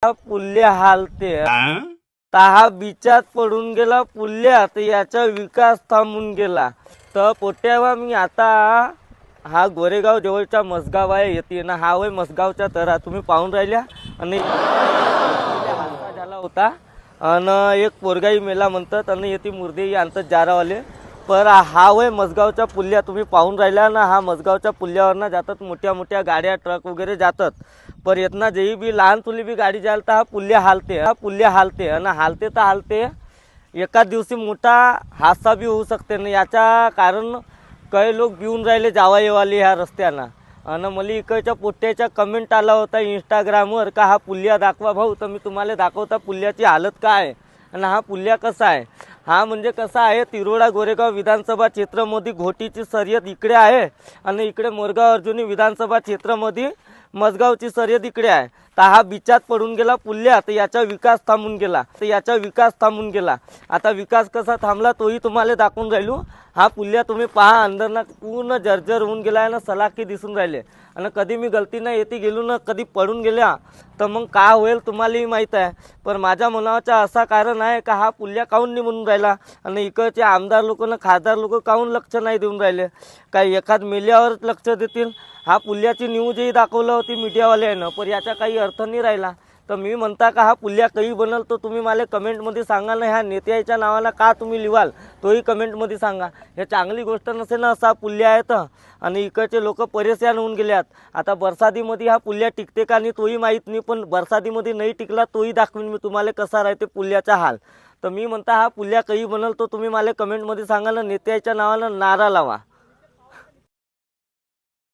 पुल्ले हालते हा बिचात पडून गेला पुल्ल्यात, याचा विकास थांबून गेला. तर पोट्यावा मी आता हा गोरेगाव जवळचा मसगाव आहे येते ना, हा वय मसगावचा तरा तुम्ही पाहून राहिल्या. आणि हादसा झाला होता आणि एक पोरगाई मेला म्हणतात आणि येते मुर्दे आणतात जारावाले. पर हा वय मसगावच्या पुल्ल्या तुम्ही पाहून राहिला ना, हा मसगावच्या पुल्ल्यावरनं जातात मोठ्या मोठ्या गाड्या ट्रक वगैरे जातात. पर येतना जेही बी लहान तुली बी गाडी जायला तर हा पुल्ल्या हालते, हा पुल्ल्या हालते आणि हालते तर हालते. एका दिवशी मोठा हादसा बी होऊ शकते ना. याचा कारण काही लोक भिवून राहिले जावा येवाले ह्या रस्त्यानं. आणि मला इकडच्या पोट्याच्या कमेंट आला होता इंस्टाग्रामवर का हा पुल्ल्या दाखवा भाऊ. तर मी तुम्हाला दाखवता पुल्याची हालत काय आहे आणि हा पुल्ल्या कसा आहे. हा म्हणजे कसा आहे, तिरोडा गोरेगाव विधानसभा क्षेत्रामध्ये घोटीची शर्यत इकडे आहे आणि इकडे मोरगाव अर्जुनी विधानसभा क्षेत्रामध्ये मसगावची शर्यत इकडे आहे. तर हा बिचात पडून गेला पुल्ल्या, तर याचा विकास थांबून गेला. आता विकास कसा थांबला तोही तुम्हाला दाखवून राहिलो. हा पुल्ल्या तुम्ही पहा अंदरना पूर्ण जर्जर होऊन गेला आहे ना, सलाखी दिसून राहिले. आणि कधी मी गलतीनं येते गेलो ना, कधी पडून गेल्या तर मग का होईल तुम्हालाही माहीत आहे. पण माझ्या मनाचा असा कारण आहे का हा पुल्ल्या काहून नाही म्हणून राहिला आणि इकडचे आमदार लोक ना खासदार लोक काहून लक्ष नाही देऊन राहिले. काही एखाद मेल्यावरच लक्ष देतील. हा पुल्याची न्यूजही दाखवलं होती मीडियावाल्यानं, पण याचा काही अर्थ नाही राहिला. तर मी म्हणता का हा पुल्या काही बनल तर तुम्ही मला कमेंटमध्ये सांगा ना. ह्या नेत्याच्या नावाला का तुम्ही लिवाल तोही कमेंटमध्ये सांगा. हे चांगली गोष्ट नसेल ना असा पुल्या आहे तर. आणि इकडचे लोक परेशान होऊन गेल्यात. आता बरसातीमध्ये हा पुल्या टिकते का नाही तोही माहीत नाही, पण बरसातीमध्ये नाही टिकला तोही दाखवीन मी तुम्हाला कसा राहते पुल्याचा हाल. तर मी म्हणता हा पुल्या काही बनल तर तुम्ही मला कमेंटमध्ये सांगा ना. नेत्याच्या नावाला नारा लावा.